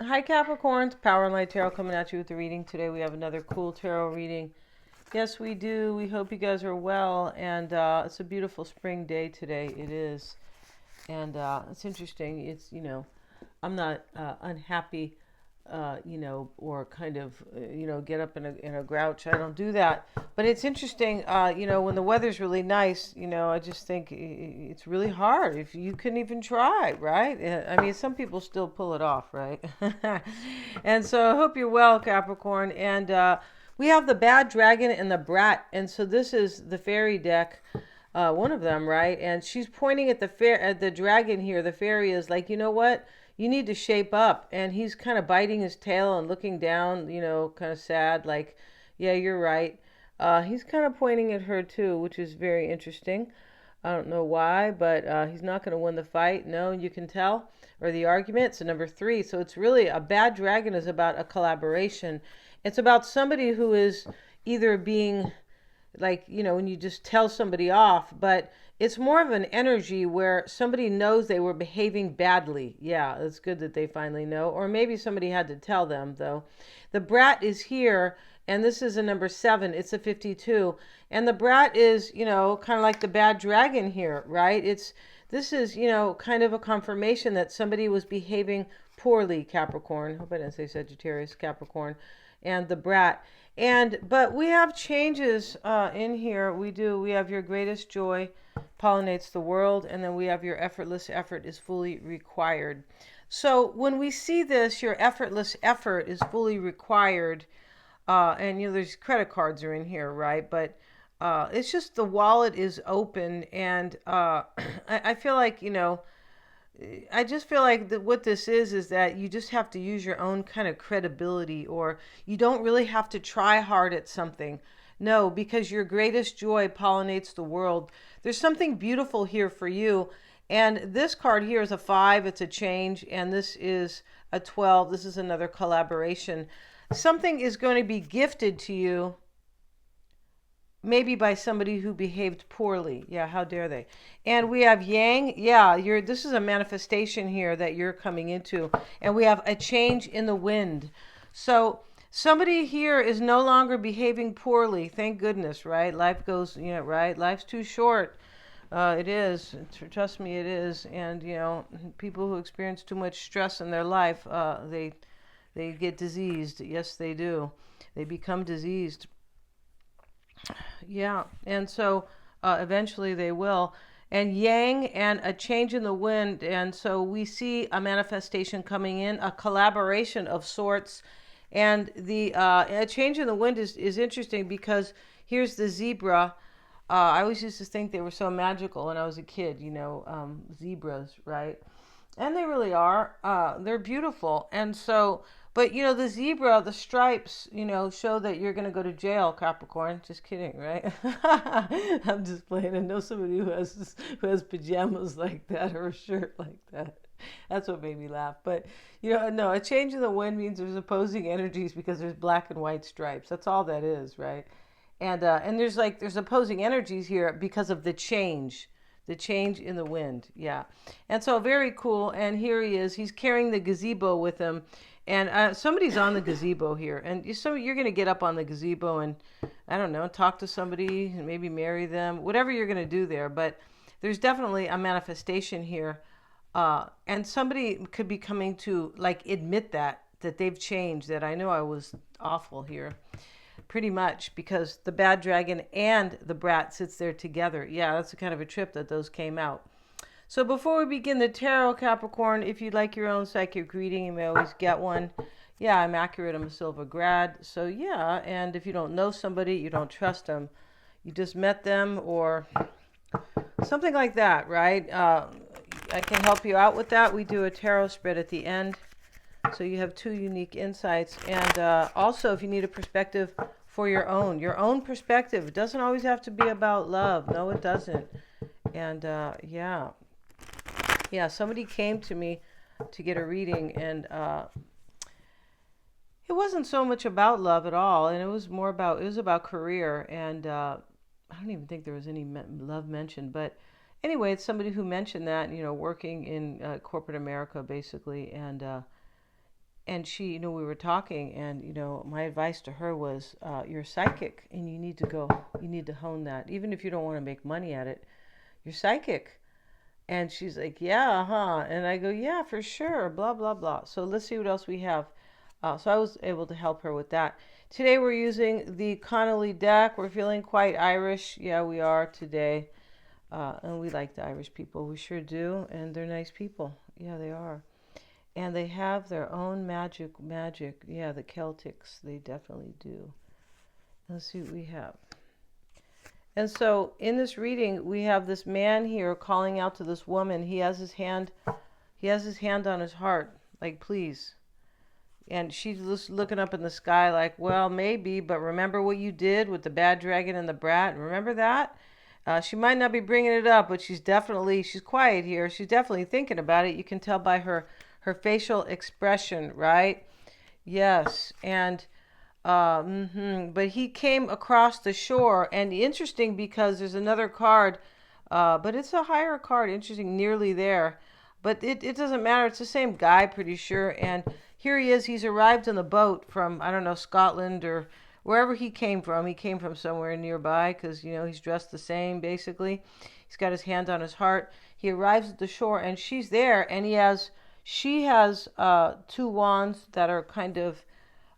Hi Capricorns, Power and Light Tarot coming at you with the reading. Today we have another cool tarot reading. Yes, we do. We hope you guys are well, and it's a beautiful spring day today. It is, and it's interesting. I'm not unhappy, or kind of, get up in a grouch. I don't do that. But it's interesting, when the weather's really nice, I just think it's really hard if you couldn't even try, right? I mean, some people still pull it off, right? And so I hope you're well, Capricorn. And we have the Bad Dragon and the Brat. And so this is the fairy deck. One of them, right? And she's pointing at the dragon here. The fairy is like, you know what? You need to shape up. And he's kind of biting his tail and looking down, kind of sad, like, yeah, you're right. He's kind of pointing at her too, which is very interesting. I don't know why, but he's not going to win the fight. No, you can tell, or the argument. So number three. So it's really a bad dragon is about a collaboration. It's about somebody who is either being like, when you just tell somebody off, but it's more of an energy where somebody knows they were behaving badly. Yeah, it's good that they finally know. Or maybe somebody had to tell them, though. The brat is here, and this is a number 7. It's a 52. And the brat is, kind of like the bad dragon here, right? This is, kind of a confirmation that somebody was behaving poorly, Capricorn. Hope I didn't say Sagittarius, Capricorn. And the brat. But we have changes in here. We have your greatest joy pollinates the world, and then we have your effortless effort is fully required. So when we see this, your effortless effort is fully required, and there's credit cards are in here, right? But it's just the wallet is open, and I feel like I just feel like that what this is that you just have to use your own kind of credibility, or you don't really have to try hard at something. No, because your greatest joy pollinates the world. There's something beautiful here for you. And this card here is a 5, it's a change, and this is a 12. This is another collaboration. Something is going to be gifted to you, maybe by somebody who behaved poorly. Yeah, how dare they? And we have yang. Yeah, this is a manifestation here that you're coming into. And we have a change in the wind. So somebody here is no longer behaving poorly. Thank goodness, right? Life goes, right? Life's too short. It is. Trust me, it is. And, people who experience too much stress in their life, they get diseased. Yes, they do. They become diseased. Yeah, and so eventually they will. And yang and a change in the wind. And so we see a manifestation coming in, a collaboration of sorts. And the a change in the wind is interesting because here's the zebra. I always used to think they were so magical when I was a kid, zebras, right? And they really are. They're beautiful. And so, but the zebra, the stripes, show that you're going to go to jail, Capricorn. Just kidding, right? I'm just playing. I know somebody who has pajamas like that or a shirt like that. That's what made me laugh. But no, a change in the wind means there's opposing energies because there's black and white stripes. That's all that is, right? And there's opposing energies here because of the change in the wind. Yeah. And so very cool. And here he is. He's carrying the gazebo with him. And somebody's on the gazebo here. And you're going to get up on the gazebo and, I don't know, talk to somebody, maybe marry them, whatever you're going to do there. But there's definitely a manifestation here. And somebody could be coming to like admit that they've changed, that I know I was awful here. Pretty much, because the bad dragon and the brat sits there together. Yeah, that's a kind of a trip that those came out. So before we begin the tarot, Capricorn, if you'd like your own psychic reading, you may always get one. Yeah, I'm accurate. I'm a Silva grad. So yeah, and if you don't know somebody, you don't trust them, you just met them or something like that, right? I can help you out with that. We do a tarot spread at the end. So you have 2 unique insights. And also, if you need a perspective for your own perspective, it doesn't always have to be about love. No, it doesn't. And yeah, somebody came to me to get a reading, and it wasn't so much about love at all. And it was about career. And I don't even think there was any love mentioned. But anyway, it's somebody who mentioned that, working in corporate America, basically. And And she, we were talking, and my advice to her was, you're psychic, and you need to hone that, even if you don't want to make money at it. You're psychic. And she's like, yeah, huh? And I go, yeah, for sure, blah, blah, blah. So let's see what else we have. So I was able to help her with that. Today we're using the Connolly deck. We're feeling quite Irish. Yeah, we are today. And we like the Irish people. We sure do. And they're nice people. Yeah, they are. And they have their own magic. Yeah, the Celtics, they definitely do. Let's see what we have. And so in this reading, we have this man here calling out to this woman. He has his hand on his heart, like, please. And she's just looking up in the sky like, well, maybe, but remember what you did with the bad dragon and the brat? Remember that? She might not be bringing it up, but she's quiet here. She's definitely thinking about it. You can tell by her facial expression, right? Yes. And but he came across the shore, and interesting because there's another card, but it's a higher card. Interesting, nearly there, but it doesn't matter. It's the same guy, pretty sure. And here he is. He's arrived on the boat from, I don't know, Scotland or wherever he came from. He came from somewhere nearby because he's dressed the same basically. He's got his hand on his heart. He arrives at the shore, and she's there, and she has two wands that are kind of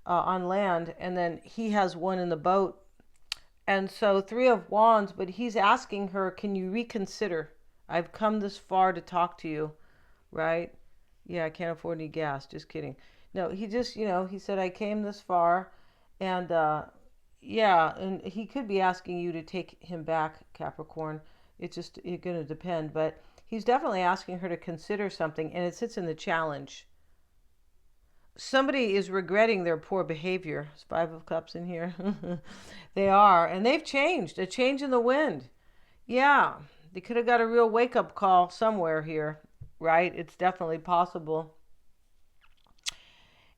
on land, and then he has one in the boat. And so three of wands, but he's asking her, can you reconsider? I've come this far to talk to you, right? Yeah, I can't afford any gas. Just kidding. No, he just, he said, I came this far. And yeah, and he could be asking you to take him back, Capricorn. It's going to depend. But he's definitely asking her to consider something, and it sits in the challenge. Somebody is regretting their poor behavior. There's 5 of Cups in here. They are. And they've changed. A change in the wind. Yeah. They could have got a real wake-up call somewhere here, right? It's definitely possible.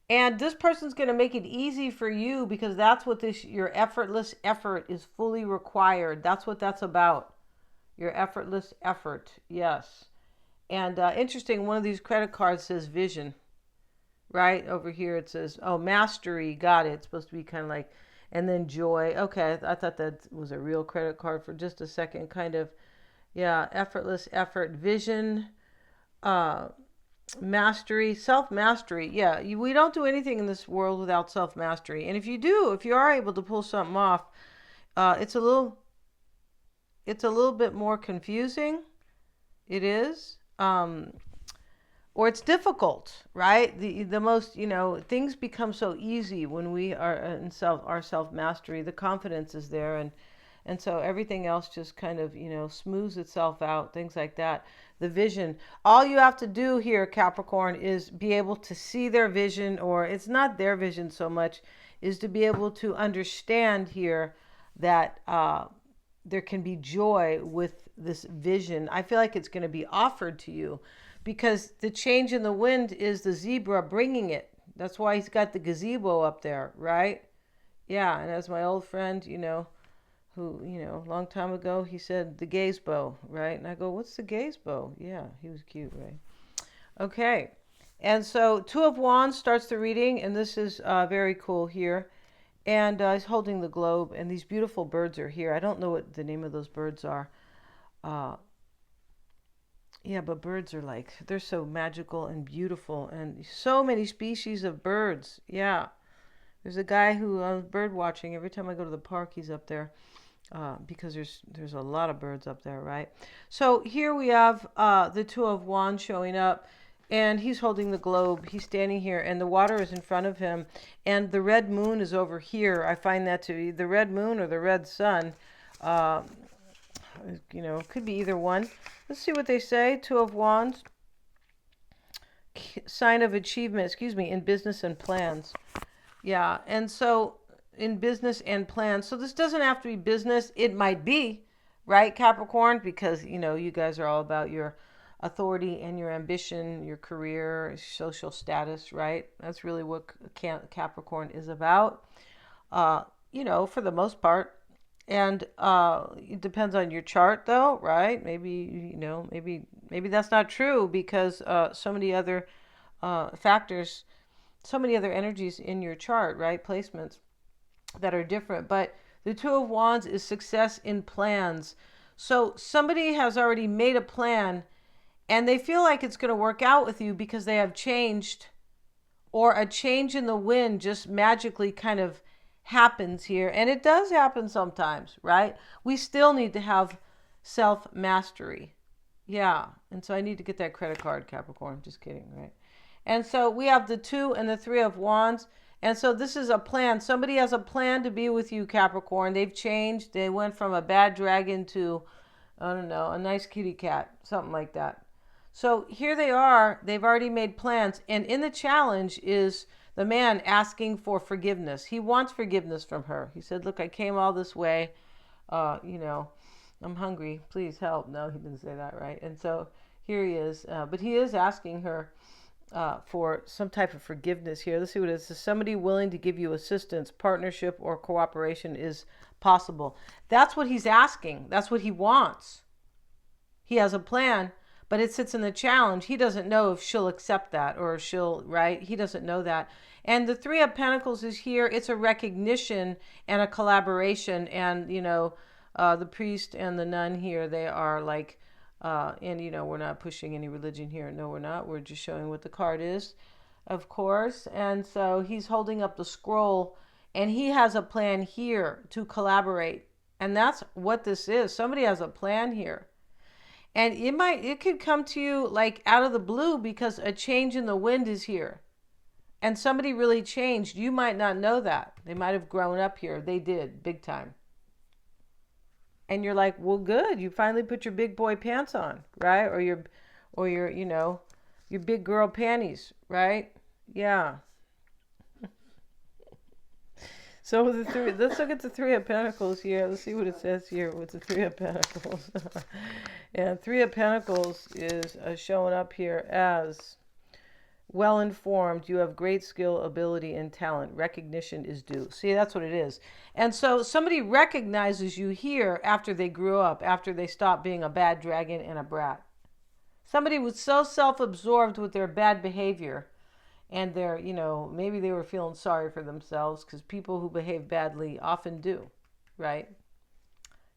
And this person's going to make it easy for you because that's what your effortless effort is fully required. That's what that's about. Your effortless effort. Yes. And interesting, one of these credit cards says vision. Right over here it says, oh, mastery, got it. It's supposed to be kind of like, and then joy. Okay, I thought that was a real credit card for just a second. Kind of, yeah, effortless effort, vision, mastery, self-mastery. Yeah, we don't do anything in this world without self-mastery. And if you are able to pull something off, it's a little bit more confusing. It is. Or it's difficult, right? The most, things become so easy when we are in our self-mastery. The confidence is there, and so everything else just kind of, smooths itself out, things like that. The vision. All you have to do here, Capricorn, is be able to see their vision, or it's not their vision so much, is to be able to understand here that there can be joy with this vision. I feel like it's going to be offered to you, because the change in the wind is the zebra bringing it. That's why he's got the gazebo up there, right? Yeah, and as my old friend, who, a long time ago, he said the gazebo, right? And I go, what's the gazebo? Yeah, he was cute, right? Okay, and so 2 of Wands starts the reading, and this is very cool here. And he's holding the globe, and these beautiful birds are here. I don't know what the name of those birds are. Yeah, but birds are they're so magical and beautiful, and so many species of birds. Yeah. There's a guy who bird watching. Every time I go to the park, he's up there because there's a lot of birds up there, right? So here we have the 2 of Wands showing up, and he's holding the globe. He's standing here, and the water is in front of him, and the red moon is over here. I find that to be the red moon or the red sun. Could be either one. Let's see what they say. 2 of Wands. Sign of achievement, in business and plans. Yeah, and so in business and plans. So this doesn't have to be business. It might be, right, Capricorn? Because, you guys are all about your authority and your ambition, your career, social status, right? That's really what Capricorn is about, for the most part. And it depends on your chart, though, right? Maybe maybe that's not true because so many other factors so many other energies in your chart, right? Placements that are different. But the Two of Wands is success in plans. So somebody has already made a plan and they feel like it's going to work out with you because they have changed, or a change in the wind just magically kind of happens here. And it does happen sometimes, right? We still need to have self mastery. Yeah. And so I need to get that credit card, Capricorn. Just kidding, right? And so we have the 2 and the 3 of Wands. And so this is a plan. Somebody has a plan to be with you, Capricorn. They've changed. They went from a bad dragon to, I don't know, a nice kitty cat, something like that. So here they are. They've already made plans. And in the challenge is the man asking for forgiveness. He wants forgiveness from her. He said, look, I came all this way. I'm hungry. Please help. No, he didn't say that, right? And so here he is. But he is asking her for some type of forgiveness here. Let's see what it is. Is somebody willing to give you assistance, partnership, or cooperation is possible. That's what he's asking. That's what he wants. He has a plan, but it sits in the challenge. He doesn't know if she'll accept that or if she'll, right? He doesn't know that. And the 3 of Pentacles is here. It's a recognition and a collaboration. And, the priest and the nun here, they are like, and we're not pushing any religion here. No, we're not. We're just showing what the card is, of course. And so he's holding up the scroll and he has a plan here to collaborate. And that's what this is. Somebody has a plan here. And it could come to you like out of the blue because a change in the wind is here. And somebody really changed. You might not know that. They might have grown up here. They did, big time. And you're like, well, good. You finally put your big boy pants on, right? Or your your big girl panties, right? Yeah. So let's look at the 3 of Pentacles here. Let's see what it says here with the 3 of Pentacles. And 3 of Pentacles is showing up here as well-informed. You have great skill, ability, and talent. Recognition is due. See, that's what it is. And so somebody recognizes you here after they grew up, after they stopped being a bad dragon and a brat. Somebody was so self-absorbed with their bad behavior and their, maybe they were feeling sorry for themselves, because people who behave badly often do, right?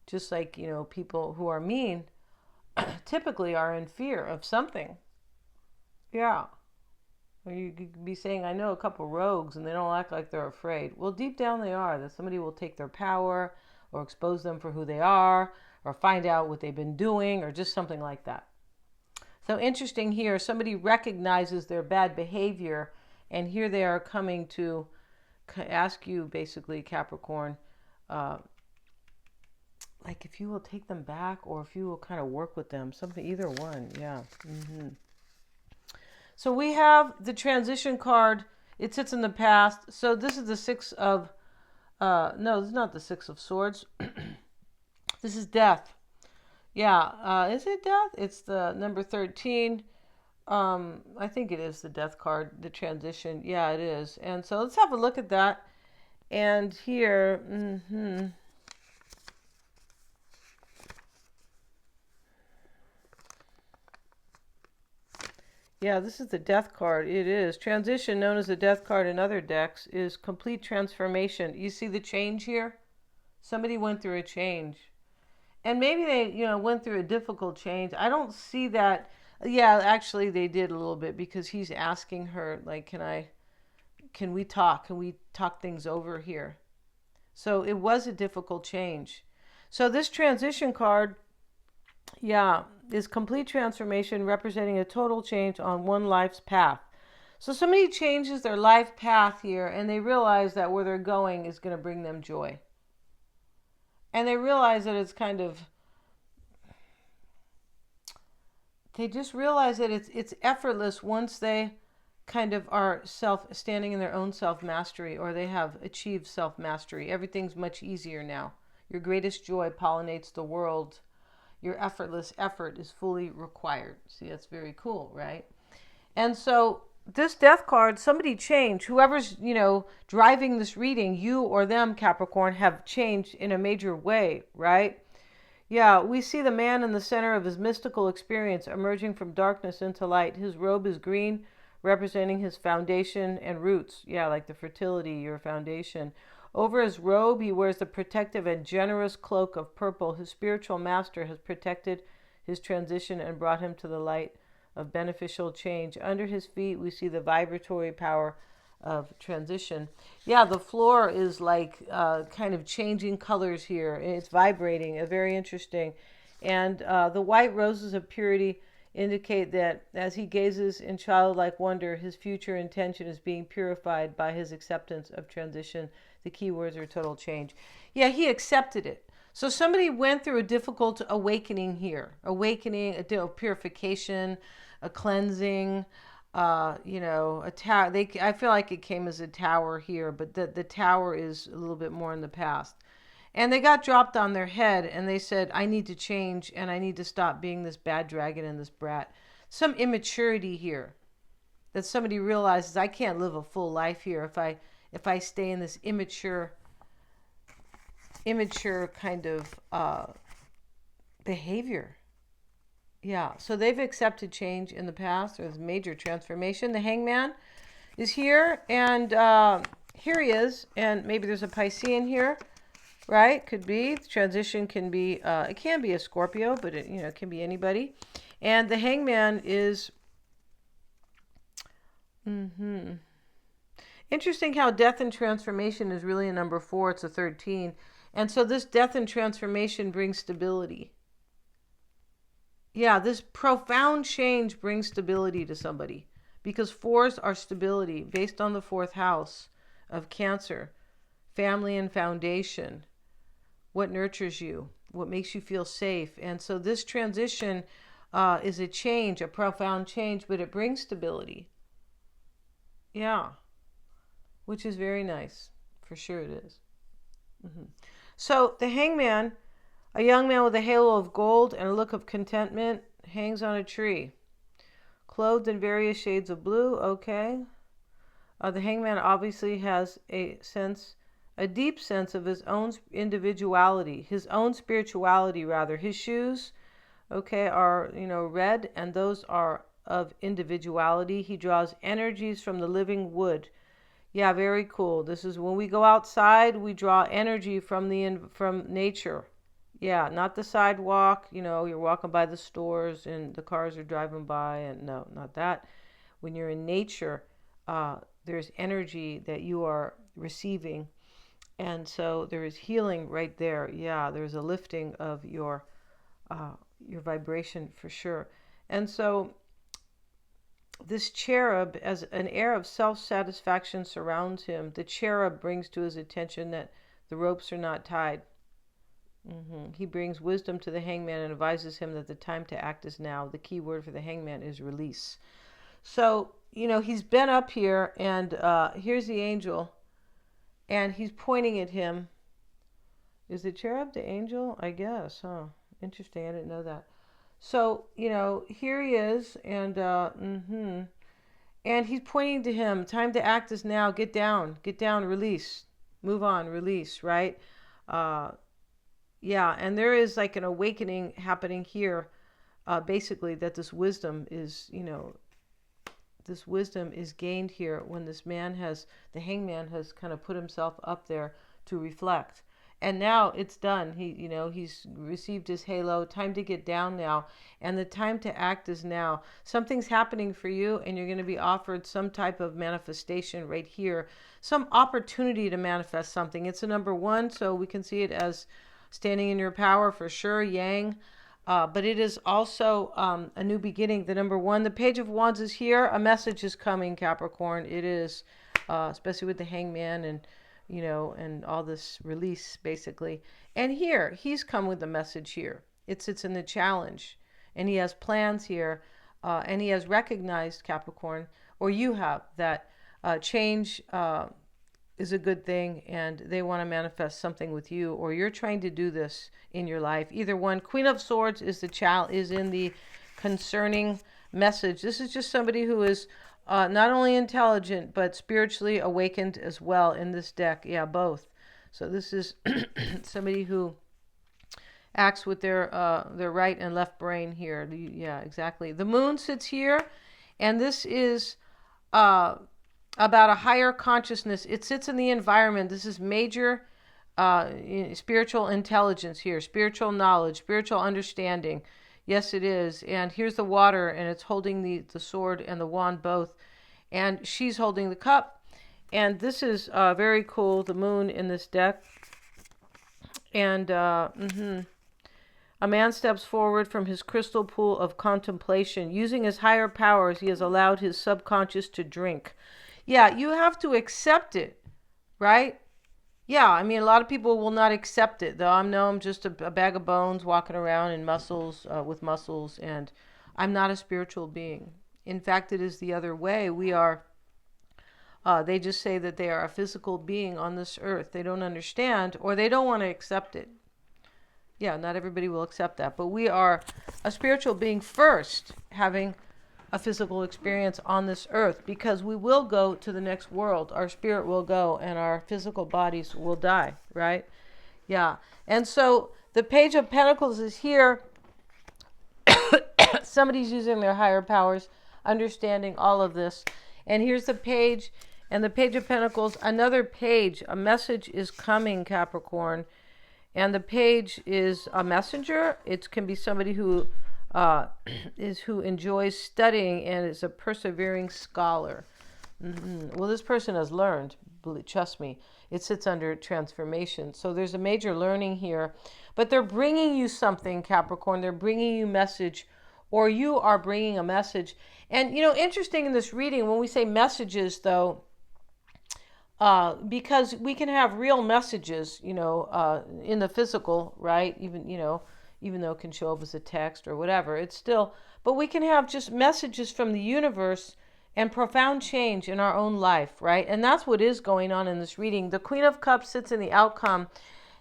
Just like, people who are mean typically are in fear of something. Yeah. Or you could be saying, I know a couple rogues and they don't act like they're afraid. Well, deep down they are. That somebody will take their power or expose them for who they are or find out what they've been doing or just something like that. So interesting here, somebody recognizes their bad behavior and here they are coming to ask you basically, Capricorn, like if you will take them back or if you will kind of work with them, something, either one. Yeah. Mm-hmm. So we have the transition card. It sits in the past. So this is the 6 of, no, this is not the 6 of Swords. This is death. Yeah, is it death? It's the number 13. I think it is the death card, the transition. Yeah, it is. And so let's have a look at that. And here, yeah, this is the death card. It is. Transition, known as the death card in other decks, is complete transformation. You see the change here? Somebody went through a change. And maybe they, went through a difficult change. I don't see that. Yeah, actually they did a little bit, because he's asking her, like, can we talk? Can we talk things over here? So it was a difficult change. So this transition card, yeah, is complete transformation, representing a total change on one life's path. So somebody changes their life path here and they realize that where they're going is going to bring them joy. And they realize that it's kind of, they just realize that it's effortless once they kind of are standing in their own self-mastery, or they have achieved self-mastery. Everything's much easier now. Your greatest joy pollinates the world. Your effortless effort is fully required. See, that's very cool, right? And so this death card, somebody changed. Whoever's, driving this reading, you or them, Capricorn, have changed in a major way, right? Yeah, we see the man in the center of his mystical experience emerging from darkness into light. His robe is green, representing his foundation and roots. Yeah, like the fertility, your foundation. Over his robe, he wears the protective and generous cloak of purple. His spiritual master has protected his transition and brought him to the light of beneficial change. Under his feet, we see the vibratory power of transition. Yeah, the floor is like kind of changing colors here. It's vibrating, very interesting. And the white roses of purity indicate that as he gazes in childlike wonder, his future intention is being purified by his acceptance of transition. The key words are total change. Yeah, he accepted it. So somebody went through a difficult awakening here, a purification, a cleansing, a tower. I feel like it came as a tower here, but the tower is a little bit more in the past. And they got dropped on their head and they said, I need to change and I need to stop being this bad dragon and this brat. Some immaturity here that somebody realizes I can't live a full life here if I stay in this immature kind of behavior. Yeah, so they've accepted change in the past. There's major transformation. The Hangman is here, and here he is, and maybe there's a Piscean here, right? Could be. The transition can be, it can be a Scorpio, but it can be anybody. And the Hangman is, interesting how death and transformation is really a number 4. It's a 13. And so this death and transformation brings stability. Yeah, this profound change brings stability to somebody because 4s are stability based on the 4th house of Cancer, family and foundation, what nurtures you, what makes you feel safe. And so this transition is a change, a profound change, but it brings stability. Yeah, which is very nice. For sure it is. So the Hangman, a young man with a halo of gold and a look of contentment, hangs on a tree. Clothed in various shades of blue, okay. The Hangman obviously has a deep sense of his own individuality, his own spirituality rather. His shoes, okay, are, red, and those are of individuality. He draws energies from the living wood. Yeah, very cool. This is when we go outside, we draw energy from nature. Yeah, not the sidewalk. You're walking by the stores and the cars are driving by, and no, not that. When you're in nature, there's energy that you are receiving, and so there is healing right there. Yeah, there's a lifting of your vibration for sure. And so this cherub, as an air of self-satisfaction surrounds him, the cherub brings to his attention that the ropes are not tied. He brings wisdom to the Hangman and advises him that the time to act is now. The key word for the Hangman is release. So, he's been up here, and here's the angel, and he's pointing at him. Is the cherub the angel? I guess, huh? Interesting, I didn't know that. So, here he is, and and he's pointing to him. Time to act is now. Get down, release, move on, release, right? Yeah, and there is like an awakening happening here, basically, that this wisdom is, this wisdom is gained here when the Hangman has kind of put himself up there to reflect. And now it's done. He's received his halo. Time to get down now. And the time to act is now. Something's happening for you, and you're going to be offered some type of manifestation right here. Some opportunity to manifest something. It's a number 1, so we can see it as standing in your power for sure, Yang. But it is also a new beginning. The number 1, the Page of Wands is here. A message is coming, Capricorn. It is, especially with the Hangman and and all this release, basically. And here, he's come with a message here. It sits in the challenge. And he has plans here. And he has recognized, Capricorn, or you have, that change is a good thing. And they want to manifest something with you. Or you're trying to do this in your life. Either one. Queen of Swords is in the concerning message. This is just somebody who is not only intelligent, but spiritually awakened as well in this deck. Yeah, both. So this is somebody who acts with their right and left brain here. Yeah, exactly. The moon sits here, and this is uh, about a higher consciousness. It sits in the environment. This is major spiritual intelligence here, spiritual knowledge, spiritual understanding. Yes, it is. And here's the water, and it's holding the sword and the wand both. And she's holding the cup. And this is very cool, the moon in this deck. And a man steps forward from his crystal pool of contemplation. Using his higher powers, he has allowed his subconscious to drink. Yeah, you have to accept it, right? Yeah, I mean, a lot of people will not accept it. Though I'm just a bag of bones walking around in muscles, with muscles, and I'm not a spiritual being. In fact, it is the other way. We are, they just say that they are a physical being on this earth. They don't understand, or they don't want to accept it. Yeah, not everybody will accept that. But we are a spiritual being first, having a physical experience on this earth, because we will go to the next world. Our spirit will go and our physical bodies will die, right? Yeah. And so the Page of Pentacles is here. Somebody's using their higher powers, understanding all of this. And here's the page, and the Page of Pentacles, another page. A message is coming, Capricorn. And the page is a messenger. It can be somebody who who enjoys studying and is a persevering scholar. Well, this person has learned. Trust me, it sits under transformation. So there's a major learning here. But they're bringing you something, Capricorn. They're bringing you message, or you are bringing a message. And, you know, interesting in this reading, when we say messages, though, because we can have real messages, you know, in the physical, right? Even, you know, even though it can show up as a text or whatever, it's still, but we can have just messages from the universe and profound change in our own life, right? And that's what is going on in this reading. The Queen of Cups sits in the outcome,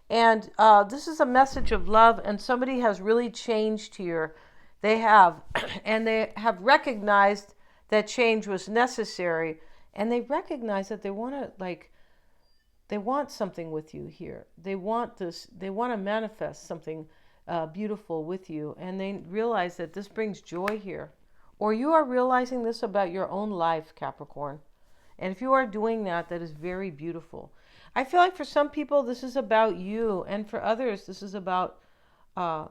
and this is a message of love, and somebody has really changed here. They have, and they have recognized that change was necessary. And they recognize that they want to, like, they want something with you here. They want this, they want to manifest something beautiful with you. And they realize that this brings joy here. Or you are realizing this about your own life, Capricorn. And if you are doing that, that is very beautiful. I feel like for some people, this is about you. And for others, this is about a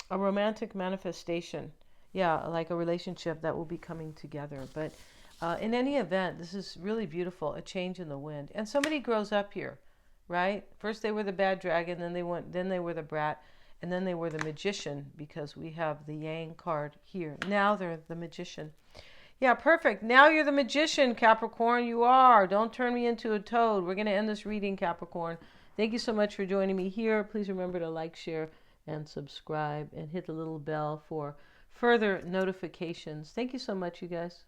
romantic manifestation. Yeah, like a relationship that will be coming together. But in any event, this is really beautiful, a change in the wind. And somebody grows up here, right? First they were the bad dragon, then they were the brat, and then they were the magician, because we have the Yang card here. Now they're the magician. Yeah, perfect. Now you're the magician, Capricorn. You are. Don't turn me into a toad. We're going to end this reading, Capricorn. Thank you so much for joining me here. Please remember to like, share, and subscribe, and hit the little bell for further notifications. Thank you so much, you guys.